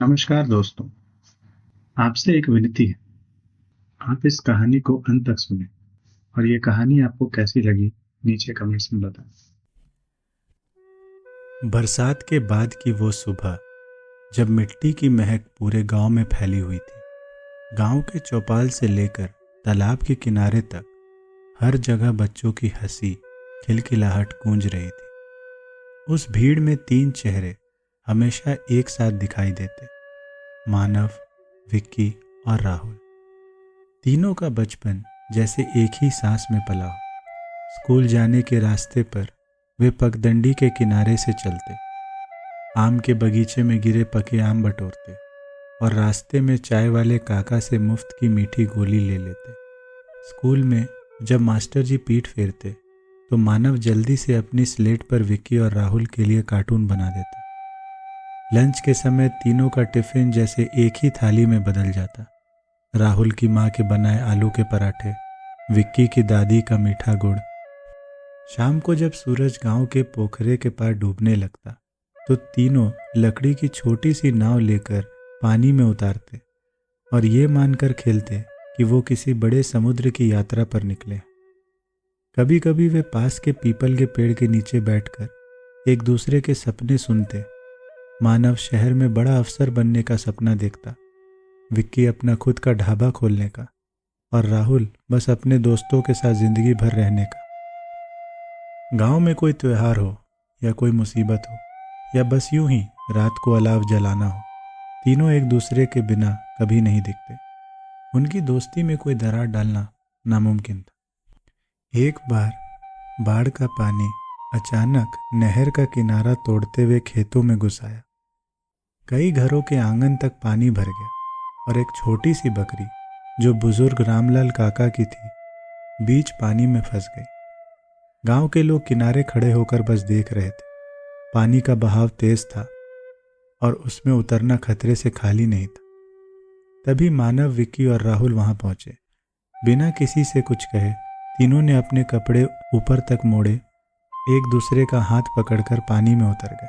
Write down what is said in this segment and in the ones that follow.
नमस्कार दोस्तों। आपसे एक विनती है। आप इस कहानी को अंत तक सुनें और ये कहानी आपको कैसी लगी नीचे कमेंट्स में बताएं। बरसात के बाद की वो सुबह जब मिट्टी की महक पूरे गांव में फैली हुई थी। गांव के चौपाल से लेकर तालाब के किनारे तक हर जगह बच्चों की हंसी खिलखिलाहट गूंज रही थी। उस भीड़ में तीन चेहरे हमेशा एक साथ दिखाई देते, मानव, विक्की और राहुल। तीनों का बचपन जैसे एक ही सांस में पला हो। स्कूल जाने के रास्ते पर वे पगडंडी के किनारे से चलते, आम के बगीचे में गिरे पके आम बटोरते और रास्ते में चाय वाले काका से मुफ्त की मीठी गोली ले लेते। स्कूल में जब मास्टर जी पीठ फेरते तो मानव जल्दी से अपनी स्लेट पर विक्की और राहुल के लिए कार्टून बना देता। लंच के समय तीनों का टिफिन जैसे एक ही थाली में बदल जाता। राहुल की माँ के बनाए आलू के पराठे, विक्की की दादी का मीठा गुड़। शाम को जब सूरज गांव के पोखरे के पार डूबने लगता तो तीनों लकड़ी की छोटी सी नाव लेकर पानी में उतारते और ये मानकर खेलते कि वो किसी बड़े समुद्र की यात्रा पर निकले। कभी कभी वे पास के पीपल के पेड़ के नीचे बैठकर एक दूसरे के सपने सुनते। मानव शहर में बड़ा अफसर बनने का सपना देखता, विक्की अपना खुद का ढाबा खोलने का और राहुल बस अपने दोस्तों के साथ जिंदगी भर रहने का। गांव में कोई त्योहार हो या कोई मुसीबत हो या बस यूं ही रात को अलाव जलाना हो, तीनों एक दूसरे के बिना कभी नहीं दिखते। उनकी दोस्ती में कोई दरार डालना नामुमकिन था। एक बार बाढ़ का पानी अचानक नहर का किनारा तोड़ते हुए खेतों में घुस आया। कई घरों के आंगन तक पानी भर गया और एक छोटी सी बकरी जो बुजुर्ग रामलाल काका की थी, बीच पानी में फंस गई। गांव के लोग किनारे खड़े होकर बस देख रहे थे। पानी का बहाव तेज था और उसमें उतरना खतरे से खाली नहीं था। तभी मानव, विक्की और राहुल वहां पहुंचे। बिना किसी से कुछ कहे तीनों ने अपने कपड़े ऊपर तक मोड़े, एक दूसरे का हाथ पकड़कर पानी में उतर गए।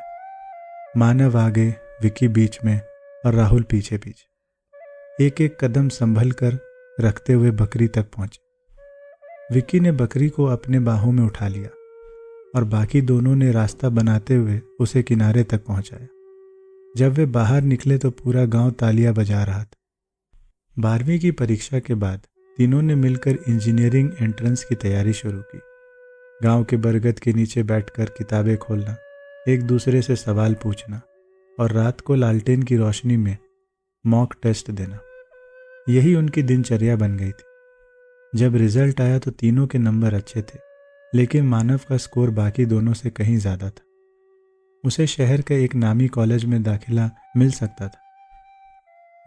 मानव आगे, विक्की बीच में और राहुल पीछे पीछे। एक एक कदम संभल कर रखते हुए बकरी तक पहुंचे। विक्की ने बकरी को अपने बाहों में उठा लिया और बाकी दोनों ने रास्ता बनाते हुए उसे किनारे तक पहुंचाया। जब वे बाहर निकले तो पूरा गांव तालियां बजा रहा था। 12वीं की परीक्षा के बाद तीनों ने मिलकर इंजीनियरिंग एंट्रेंस की तैयारी शुरू की। गांव के बरगद के नीचे बैठकर किताबें खोलना, एक दूसरे से सवाल पूछना और रात को लालटेन की रोशनी में मॉक टेस्ट देना, यही उनकी दिनचर्या बन गई थी। जब रिजल्ट आया तो तीनों के नंबर अच्छे थे, लेकिन मानव का स्कोर बाकी दोनों से कहीं ज्यादा था। उसे शहर के एक नामी कॉलेज में दाखिला मिल सकता था,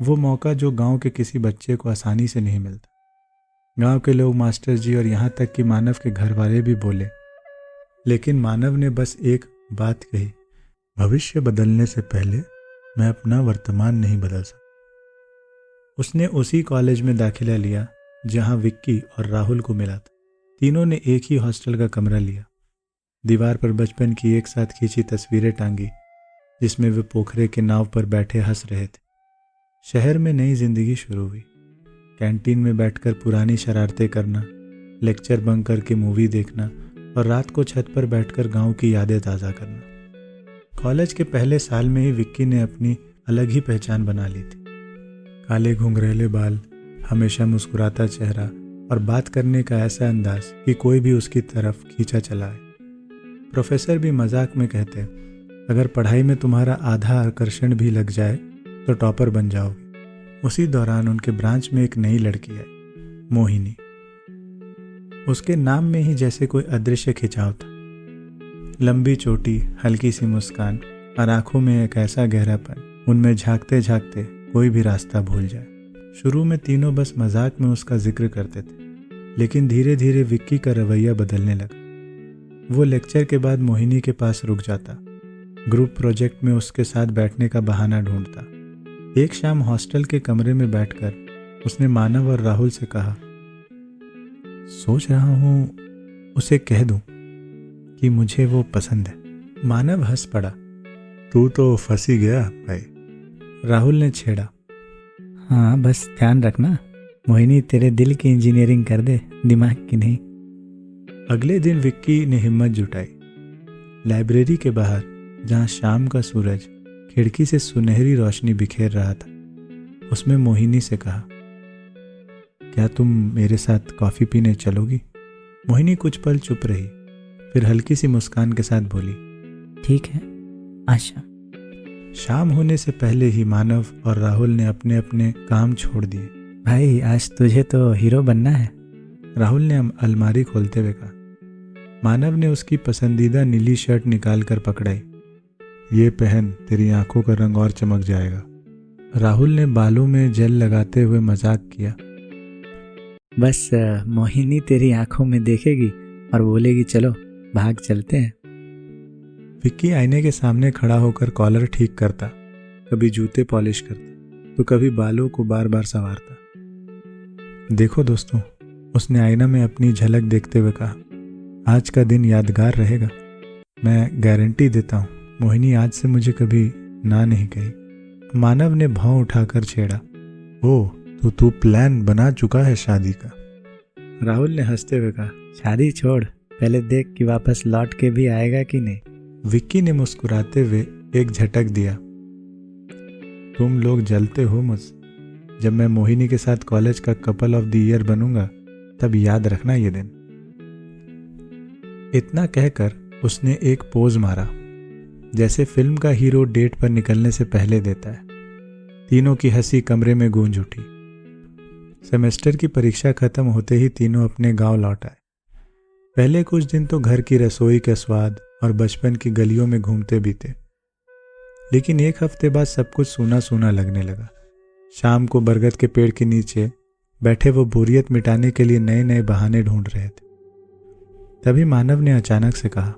वो मौका जो गांव के किसी बच्चे को आसानी से नहीं मिलता। गांव के लोग, मास्टर जी और यहाँ तक कि मानव के घर वाले भी बोले, लेकिन मानव ने बस एक बात कही, भविष्य बदलने से पहले मैं अपना वर्तमान नहीं बदल सकता। उसने उसी कॉलेज में दाखिला लिया जहां विक्की और राहुल को मिला था। तीनों ने एक ही हॉस्टल का कमरा लिया। दीवार पर बचपन की एक साथ खींची तस्वीरें टांगी जिसमें वे पोखरे के नाव पर बैठे हंस रहे थे। शहर में नई जिंदगी शुरू हुई। कैंटीन में बैठकर पुरानी शरारतें करना, लेक्चर बंक करके मूवी देखना और रात को छत पर बैठकर गांव की यादें ताज़ा करना। कॉलेज के पहले साल में ही विक्की ने अपनी अलग ही पहचान बना ली थी। काले घुंघरेले बाल, हमेशा मुस्कुराता चेहरा और बात करने का ऐसा अंदाज कि कोई भी उसकी तरफ खींचा चला है। प्रोफेसर भी मजाक में कहते, अगर पढ़ाई में तुम्हारा आधा आकर्षण भी लग जाए तो टॉपर बन जाओगे। उसी दौरान उनके ब्रांच में एक नई लड़की आई, मोहिनी। उसके नाम में ही जैसे कोई अदृश्य खिंचाव था। लंबी चोटी, हल्की सी मुस्कान और आंखों में एक ऐसा गहरापन, उनमें झांकते झांकते कोई भी रास्ता भूल जाए। शुरू में तीनों बस मजाक में उसका जिक्र करते थे, लेकिन धीरे धीरे विक्की का रवैया बदलने लगा। वो लेक्चर के बाद मोहिनी के पास रुक जाता, ग्रुप प्रोजेक्ट में उसके साथ बैठने का बहाना ढूंढता। एक शाम हॉस्टल के कमरे में बैठकर उसने मानव और राहुल से कहा, सोच रहा हूं उसे कह दूं कि मुझे वो पसंद है। मानव हंस पड़ा, तू तो फंसी गया भाई, राहुल ने छेड़ा। हाँ बस ध्यान रखना, मोहिनी तेरे दिल की इंजीनियरिंग कर दे, दिमाग की नहीं। अगले दिन विक्की ने हिम्मत जुटाई। लाइब्रेरी के बाहर, जहाँ शाम का सूरज खिड़की से सुनहरी रोशनी बिखेर रहा था, उसमें मोहिनी से कहा, क्या तुम मेरे साथ कॉफ़ी पीने चलोगी? मोहिनी कुछ पल चुप रही, फिर हल्की सी मुस्कान के साथ बोली, ठीक है, आशा। शाम होने से पहले ही मानव और राहुल ने अपने अपने काम छोड़ दिए। भाई आज तुझे तो हीरो बनना है। राहुल ने अलमारी खोलते हुए कहा। मानव ने उसकी पसंदीदा नीली शर्ट निकाल कर पकड़ाई। ये पहन, तेरी आंखों का रंग और चमक जाएगा। राहुल ने बालों में जेल लगाते हुए मजाक किया। बस मोहिनी तेरी आंखों में देखेगी और बोलेगी चलो भाग चलते हैं। विक्की आईने के सामने खड़ा होकर कॉलर ठीक करता, कभी जूते पॉलिश करता तो कभी बालों को बार बार संवारता। देखो दोस्तों, उसने आईना में अपनी झलक देखते हुए कहा, आज का दिन यादगार रहेगा। मैं गारंटी देता हूँ, मोहिनी आज से मुझे कभी ना नहीं कही। मानव ने भौं उठाकर छेड़ा। ओह, तो तू प्लान बना चुका है शादी का? राहुल ने हंसते हुए कहा, शादी छोड़, पहले देख कि वापस लौट के भी आएगा कि नहीं। विक्की ने मुस्कुराते हुए एक झटक दिया। तुम लोग जलते हो मुझसे। जब मैं मोहिनी के साथ कॉलेज का कपल ऑफ द ईयर बनूंगा, तब याद रखना ये दिन। इतना कहकर उसने एक पोज मारा, जैसे फिल्म का हीरो डेट पर निकलने से पहले देता है। तीनों की हंसी कमरे में गूंज उठी। सेमेस्टर की परीक्षा खत्म होते ही तीनों अपने गांव लौट आए। पहले कुछ दिन तो घर की रसोई के स्वाद और बचपन की गलियों में घूमते बीते, लेकिन एक हफ्ते बाद सब कुछ सूना सूना लगने लगा। शाम को बरगद के पेड़ के नीचे बैठे वो बोरियत मिटाने के लिए नए नए बहाने ढूंढ रहे थे। तभी मानव ने अचानक से कहा,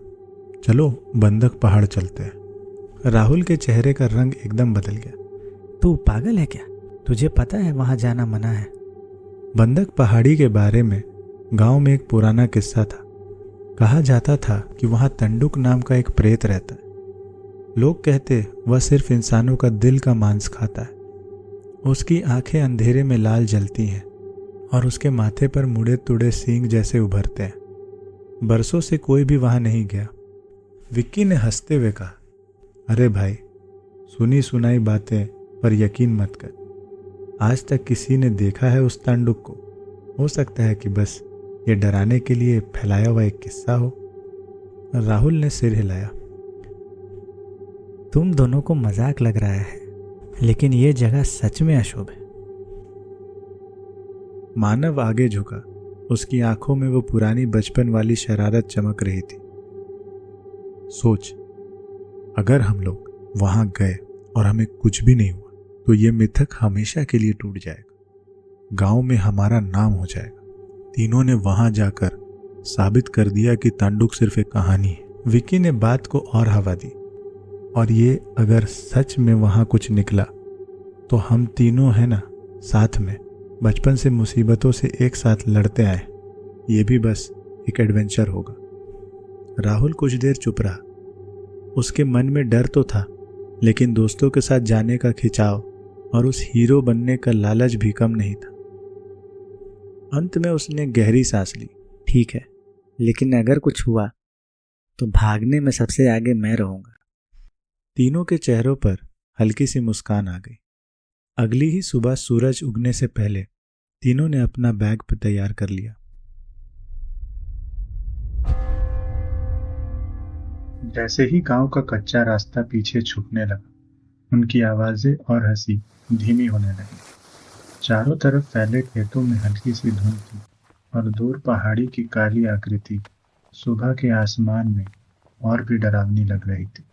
चलो बंधक पहाड़ चलते हैं। राहुल के चेहरे का रंग एकदम बदल गया। तू पागल है क्या? तुझे पता है वहां जाना मना है। बंधक पहाड़ी के बारे में गांव में एक पुराना किस्सा था। कहा जाता था कि वहां तंडुक नाम का एक प्रेत रहता है। लोग कहते वह सिर्फ इंसानों का दिल का मांस खाता है। उसकी आंखें अंधेरे में लाल जलती हैं और उसके माथे पर मुड़े तुड़े सींग जैसे उभरते हैं। बरसों से कोई भी वहां नहीं गया। विक्की ने हंसते हुए कहा, अरे भाई, सुनी सुनाई बातें पर यकीन मत कर। आज तक किसी ने देखा है उस तंडुक को? हो सकता है कि बस ये डराने के लिए फैलाया हुआ एक किस्सा हो। राहुल ने सिर हिलाया। तुम दोनों को मजाक लग रहा है, लेकिन ये जगह सच में अशुभ है। मानव आगे झुका। उसकी आंखों में वो पुरानी बचपन वाली शरारत चमक रही थी। सोच, अगर हम लोग वहां गए और हमें कुछ भी नहीं हुआ तो ये मिथक हमेशा के लिए टूट जाएगा। गांव में हमारा नाम हो जाएगा। तीनों ने वहां जाकर साबित कर दिया कि तांडुक सिर्फ एक कहानी है। विक्की ने बात को और हवा दी। और ये अगर सच में वहां कुछ निकला तो हम तीनों है ना, साथ में बचपन से मुसीबतों से एक साथ लड़ते आए। ये भी बस एक एडवेंचर होगा। राहुल कुछ देर चुप रहा। उसके मन में डर तो था, लेकिन दोस्तों के साथ जाने का खिंचाव और उस हीरो बनने का लालच भी कम नहीं था। अंत में उसने गहरी सांस ली। ठीक है, लेकिन अगर कुछ हुआ तो भागने में सबसे आगे मैं रहूंगा। तीनों के चेहरों पर हल्की सी मुस्कान आ गई। अगली ही सुबह सूरज उगने से पहले तीनों ने अपना बैग तैयार कर लिया। जैसे ही गांव का कच्चा रास्ता पीछे छूटने लगा, उनकी आवाजें और हंसी धीमी होने लगी। चारों तरफ फैले खेतों में हल्की सी धुंध थी और दूर पहाड़ी की काली आकृति सुबह के आसमान में और भी डरावनी लग रही थी।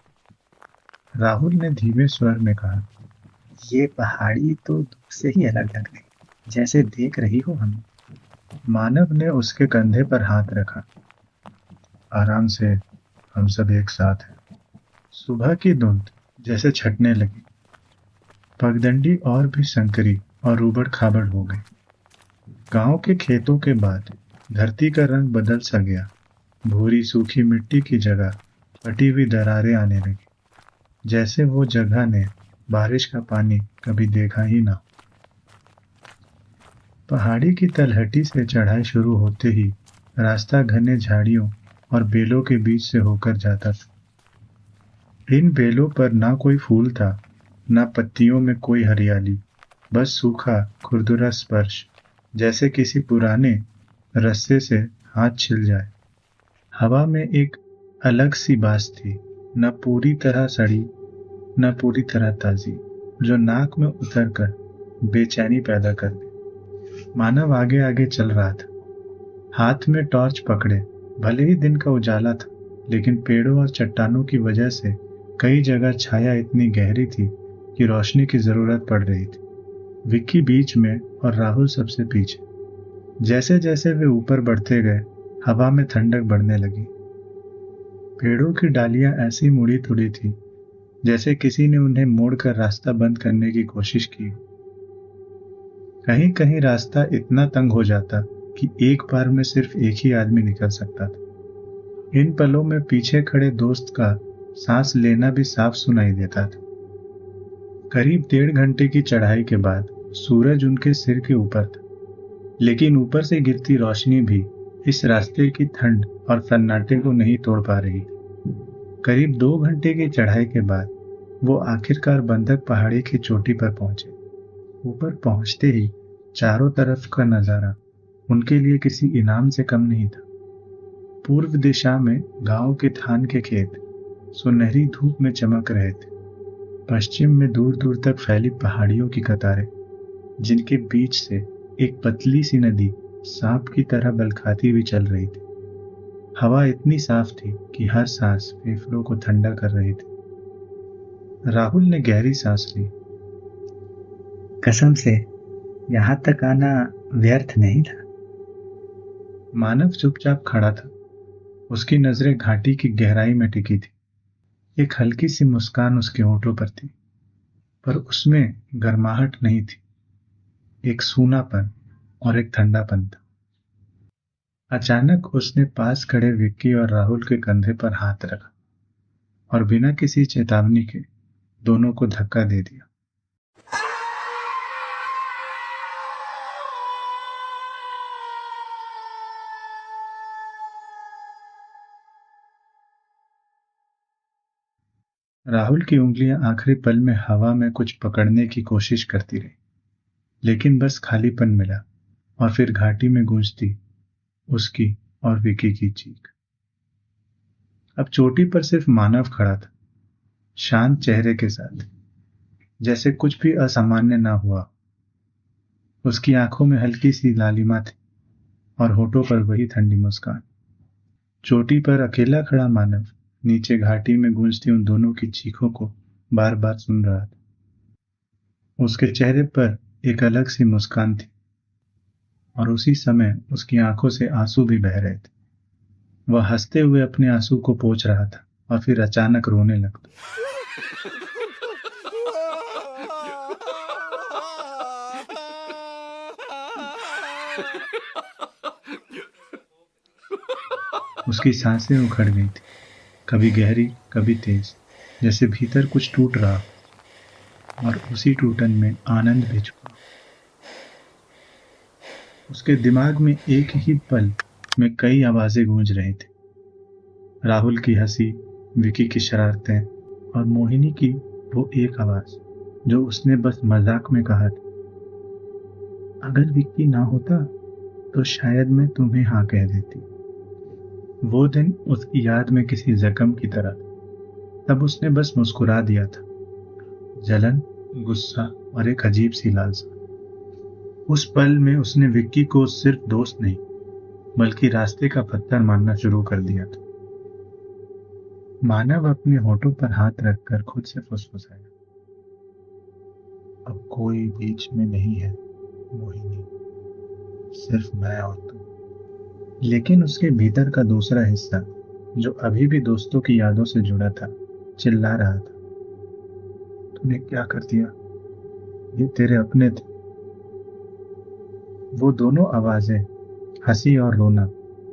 राहुल ने धीमे स्वर में कहा, ये पहाड़ी तो दूर से ही अलग लग रही, जैसे देख रही हो हमें। मानव ने उसके कंधे पर हाथ रखा। आराम से, हम सब एक साथ हैं। सुबह की धुंध जैसे छटने लगी। पगडंडी और भी संकरी और उबड़ खाबड़ हो गई। गांव के खेतों के बाद धरती का रंग बदल सा गया। भूरी सूखी मिट्टी की जगह फटी हुई दरारें आने लगी, जैसे वो जगह ने बारिश का पानी कभी देखा ही ना। पहाड़ी की तलहटी से चढ़ाई शुरू होते ही रास्ता घने झाड़ियों और बेलों के बीच से होकर जाता था। इन बेलों पर ना कोई फूल था, ना पत्तियों में कोई हरियाली, बस सूखा खुरदुरा स्पर्श, जैसे किसी पुराने रस्से से हाथ छिल जाए। हवा में एक अलग सी बास थी, न पूरी तरह सड़ी न पूरी तरह ताजी, जो नाक में उतरकर बेचैनी पैदा कर दे। मानव आगे आगे चल रहा था, हाथ में टॉर्च पकड़े। भले ही दिन का उजाला था, लेकिन पेड़ों और चट्टानों की वजह से कई जगह छाया इतनी गहरी थी कि रोशनी की जरूरत पड़ रही थी। विक्की बीच में और राहुल सबसे पीछे। जैसे जैसे वे ऊपर बढ़ते गए, हवा में ठंडक बढ़ने लगी। पेड़ों की डालियां ऐसी मुड़ी तुड़ी थी जैसे किसी ने उन्हें मोड़कर रास्ता बंद करने की कोशिश की। कहीं कहीं रास्ता इतना तंग हो जाता कि एक बार में सिर्फ एक ही आदमी निकल सकता था। इन पलों में पीछे खड़े दोस्त का सांस लेना भी साफ सुनाई देता था। करीब 1.5 घंटे की चढ़ाई के बाद सूरज उनके सिर के ऊपर था, लेकिन ऊपर से गिरती रोशनी भी इस रास्ते की ठंड और सन्नाटे को नहीं तोड़ पा रही थी। करीब 2 घंटे की चढ़ाई के बाद वो आखिरकार बंधक पहाड़ी की चोटी पर पहुंचे। ऊपर पहुंचते ही चारों तरफ का नजारा उनके लिए किसी इनाम से कम नहीं था। पूर्व दिशा में गांव के धान के खेत सुनहरी धूप में चमक रहे थे। पश्चिम में दूर दूर तक फैली पहाड़ियों की कतारें, जिनके बीच से एक पतली सी नदी सांप की तरह बलखाती हुई चल रही थी। हवा इतनी साफ थी कि हर सांस फेफड़ों को ठंडा कर रही थी। राहुल ने गहरी सांस ली। कसम से यहां तक आना व्यर्थ नहीं था। मानव चुपचाप खड़ा था। उसकी नजरें घाटी की गहराई में टिकी थी। एक हल्की सी मुस्कान उसके होठों पर थी, पर उसमें गर्माहट नहीं थी। एक सूनापन और एक ठंडापन था। अचानक उसने पास खड़े विक्की और राहुल के कंधे पर हाथ रखा और बिना किसी चेतावनी के दोनों को धक्का दे दिया। राहुल की उंगलियां आखिरी पल में हवा में कुछ पकड़ने की कोशिश करती रही, लेकिन बस खालीपन मिला और फिर घाटी में गूंजती उसकी और विकी की चीख। अब चोटी पर सिर्फ मानव खड़ा था, शांत चेहरे के साथ, जैसे कुछ भी असामान्य ना हुआ। उसकी आंखों में हल्की सी लालिमा थी और होठों पर वही ठंडी मुस्कान। चोटी पर अकेला खड़ा मानव नीचे घाटी में गूंजती उन दोनों की चीखों को बार बार सुन रहा था। उसके चेहरे पर एक अलग सी मुस्कान थी और उसी समय उसकी आंखों से आंसू भी बह रहे थे। वह हंसते हुए अपने आंसू को पोंछ रहा था और फिर अचानक रोने लगता। उसकी सांसें उखड़ गई थी, कभी गहरी कभी तेज, जैसे भीतर कुछ टूट रहा, और उसी टूटन में आनंद भी छुपा। उसके दिमाग में एक ही पल में कई आवाजें गूंज रही थी। राहुल की हंसी, विकी की शरारतें और मोहिनी की वो एक आवाज जो उसने बस मजाक में कहा था, अगर विक्की ना होता तो शायद मैं तुम्हें हाँ कह देती। वो दिन उसकी याद में किसी जख्म की तरह था। तब उसने बस मुस्कुरा दिया था, जलन, गुस्सा और एक अजीब सी लालसा। उस पल में उसने विक्की को सिर्फ दोस्त नहीं बल्कि रास्ते का पत्थर मानना शुरू कर दिया था। मानव अपने होठों पर हाथ रखकर खुद से फुसफुसाया, अब कोई बीच में नहीं है मोहिनी, सिर्फ मैं और तुम। लेकिन उसके भीतर का दूसरा हिस्सा, जो अभी भी दोस्तों की यादों से जुड़ा था, चिल्ला रहा था, तूने क्या कर दिया, ये तेरे अपने थे। वो दोनों आवाजें, हंसी और रोना,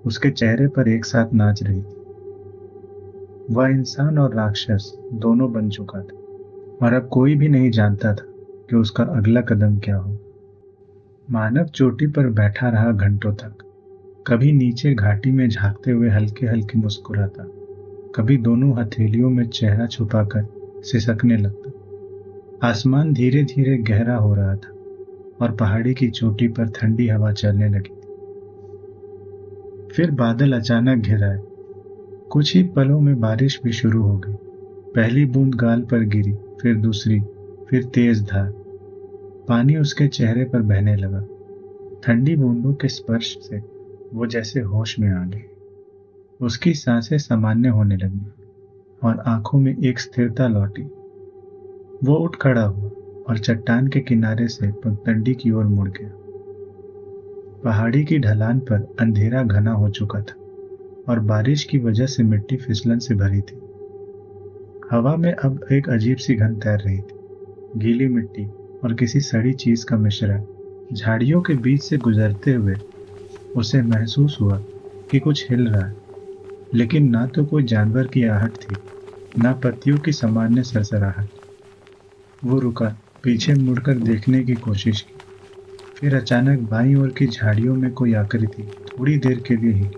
उसके चेहरे पर एक साथ नाच रही थी। वह इंसान और राक्षस दोनों बन चुका था और अब कोई भी नहीं जानता था कि उसका अगला कदम क्या हो। मानव चोटी पर बैठा रहा घंटों तक, कभी नीचे घाटी में झांकते हुए हल्के हल्के मुस्कुराता, कभी दोनों हथेलियों में चेहरा छुपाकर सिसकने लगता। आसमान धीरे धीरे गहरा हो रहा था और पहाड़ी की चोटी पर ठंडी हवा चलने लगी। फिर बादल अचानक घिर आए। कुछ ही पलों में बारिश भी शुरू हो गई। पहली बूंद गाल पर गिरी, फिर दूसरी, फिर तेज धार। पानी उसके चेहरे पर बहने लगा। ठंडी बूंदों के स्पर्श से वो जैसे होश में आ गई। उसकी सांसें सामान्य होने लगी और आंखों में एक स्थिरता लौटी। वो उठ खड़ा हुआ और चट्टान के किनारे से पगडंडी की ओर मुड़ गया। पहाड़ी की ढलान पर अंधेरा घना हो चुका था और बारिश की वजह से मिट्टी फिसलन से भरी थी। हवा में अब एक अजीब सी गंध तैर रही थी, गीली मिट्टी और किसी सड़ी चीज का मिश्रण। झाड़ियों के बीच से गुजरते हुए उसे महसूस हुआ कि कुछ हिल रहा है, लेकिन ना तो कोई जानवर की आहट थी, ना पत्तियों की सामान्य सरसराहट। वो रुका, पीछे मुड़कर देखने की कोशिश की। फिर अचानक बाईं ओर की झाड़ियों में कोई आकृति थोड़ी देर के लिए ही,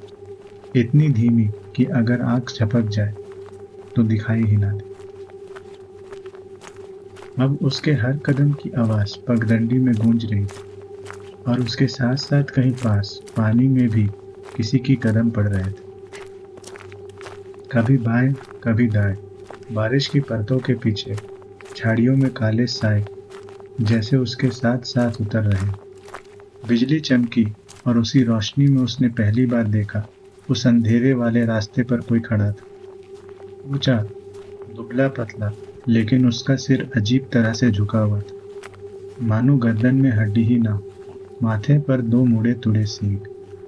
इतनी धीमी कि अगर आंख झपक जाए तो दिखाई ही ना दे। अब उसके हर कदम की आवाज पगडंडी में गूंज रही थी और उसके साथ साथ कहीं पास पानी में भी किसी की कदम पड़ रहे थे, कभी बाएं कभी दाएं। बारिश की परतों के पीछे झाड़ियों में काले साए जैसे उसके साथ साथ उतर रहे। बिजली चमकी और उसी रोशनी में उसने पहली बार देखा उस अंधेरे वाले रास्ते पर कोई खड़ा था। ऊंचा, दुबला पतला, लेकिन उसका सिर अजीब तरह से झुका हुआ था, मानो गर्दन में हड्डी ही ना। माथे पर दो मुड़े तुड़े सींग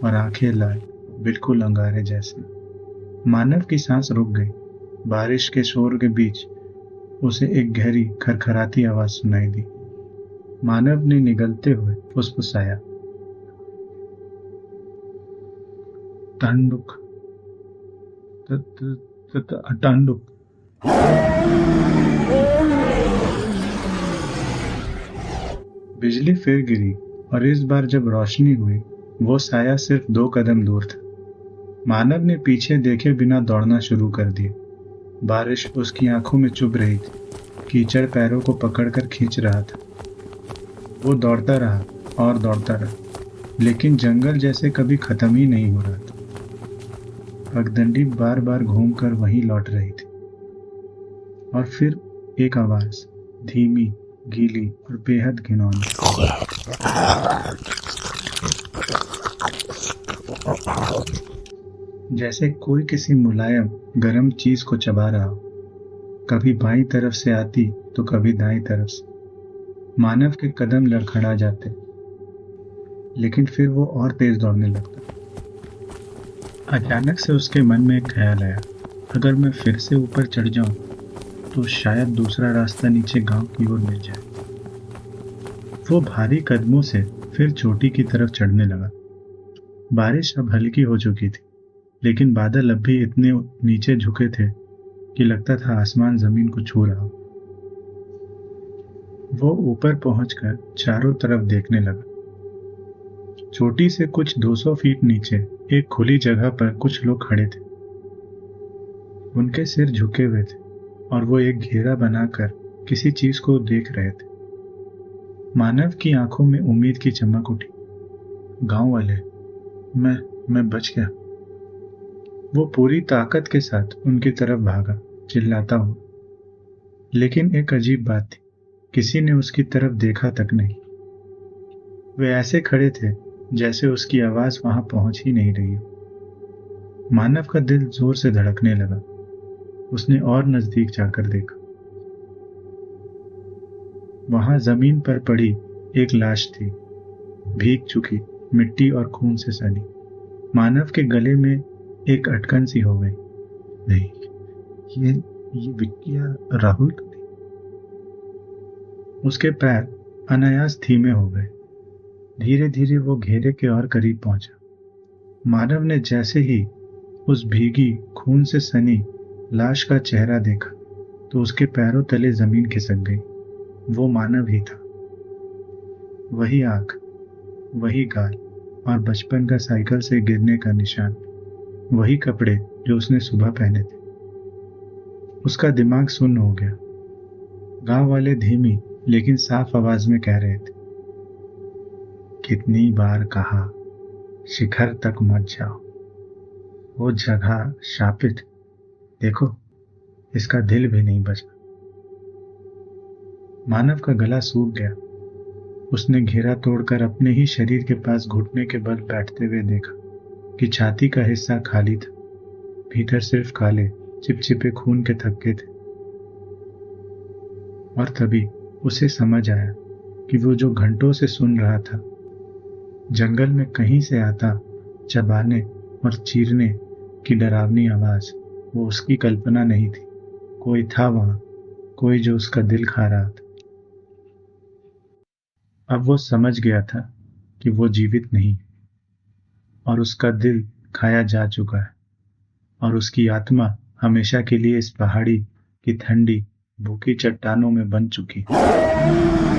और आंखें लाल, बिल्कुल अंगारे जैसे। मानव की सांस रुक गई। बारिश के शोर के बीच उसे एक गहरी खरखराती आवाज सुनाई दी। मानव ने निगलते हुए फुसफुसाया, टांडुक, टांडुक। बिजली फिर गिरी और इस बार जब रोशनी हुई, वो साया सिर्फ 2 कदम दूर था। मानव ने पीछे देखे बिना दौड़ना शुरू कर दिया। बारिश उसकी आंखों में चुभ रही थी, कीचड़ पैरों को पकड़कर खींच रहा था। वो दौड़ता रहा और दौड़ता रहा, लेकिन जंगल जैसे कभी खत्म ही नहीं हो रहा था। पगडंडी बार बार घूमकर वहीं लौट रही थी और फिर एक आवाज, धीमी, गीली और बेहद घिनौनी। जैसे कोई किसी मुलायम गर्म चीज को चबा रहा हो। कभी बाईं तरफ से आती तो कभी दाईं तरफ से। मानव के कदम लड़खड़ा जाते, लेकिन फिर वो और तेज दौड़ने लगता। अचानक से उसके मन में एक ख्याल आया, अगर मैं फिर से ऊपर चढ़ जाऊं तो शायद दूसरा रास्ता नीचे गांव की ओर मिल जाए। वो भारी कदमों से फिर चोटी की तरफ चढ़ने लगा। बारिश अब हल्की हो चुकी थी, लेकिन बादल अब भी इतने नीचे झुके थे कि लगता था आसमान जमीन को छू रहा हो। वो ऊपर पहुंचकर चारों तरफ देखने लगा। चोटी से कुछ 200 फीट नीचे एक खुली जगह पर कुछ लोग खड़े थे। उनके सिर झुके हुए थे और वो एक घेरा बनाकर किसी चीज को देख रहे थे। मानव की आंखों में उम्मीद की चमक उठी। गांव वाले, मैं बच गया। वो पूरी ताकत के साथ उनकी तरफ भागा, चिल्लाता हुआ। लेकिन एक अजीब बात थी, किसी ने उसकी तरफ देखा तक नहीं। वे ऐसे खड़े थे जैसे उसकी आवाज वहां पहुंच ही नहीं रही हो। मानव का दिल जोर से धड़कने लगा। उसने और नजदीक जाकर देखा। वहां जमीन पर पड़ी एक लाश थी, भीग चुकी, मिट्टी और खून से सनी। मानव के गले में एक अटकन सी हो गई। नहीं, ये विक्किया राहुल तो नहीं। उसके पैर अनायास धीमे हो गए। धीरे धीरे वो घेरे के और करीब पहुंचा। मानव ने जैसे ही उस भीगी, खून से सनी लाश का चेहरा देखा, तो उसके पैरों तले जमीन खिसक गई। वो मानव ही था। वही आंख, वही गाल और बचपन का साइकिल से गिरने का निशान, वही कपड़े जो उसने सुबह पहने थे। उसका दिमाग सुन्न हो गया। गांव वाले धीमी लेकिन साफ आवाज में कह रहे थे, कितनी बार कहा शिखर तक मत जाओ, वो जगह शापित। देखो, इसका दिल भी नहीं बचा। मानव का गला सूख गया। उसने घेरा तोड़कर अपने ही शरीर के पास घुटने के बल बैठते हुए देखा कि छाती का हिस्सा खाली था। भीतर सिर्फ काले चिपचिपे खून के थक्के थे। और तभी उसे समझ आया कि वो जो घंटों से सुन रहा था, जंगल में कहीं से आता चबाने और चीरने की डरावनी आवाज, वो उसकी कल्पना नहीं थी। कोई था वहां, कोई जो उसका दिल खा रहा था। अब वो समझ गया था कि वो जीवित नहीं और उसका दिल खाया जा चुका है और उसकी आत्मा हमेशा के लिए इस पहाड़ी की ठंडी भूखी चट्टानों में बंध चुकी है।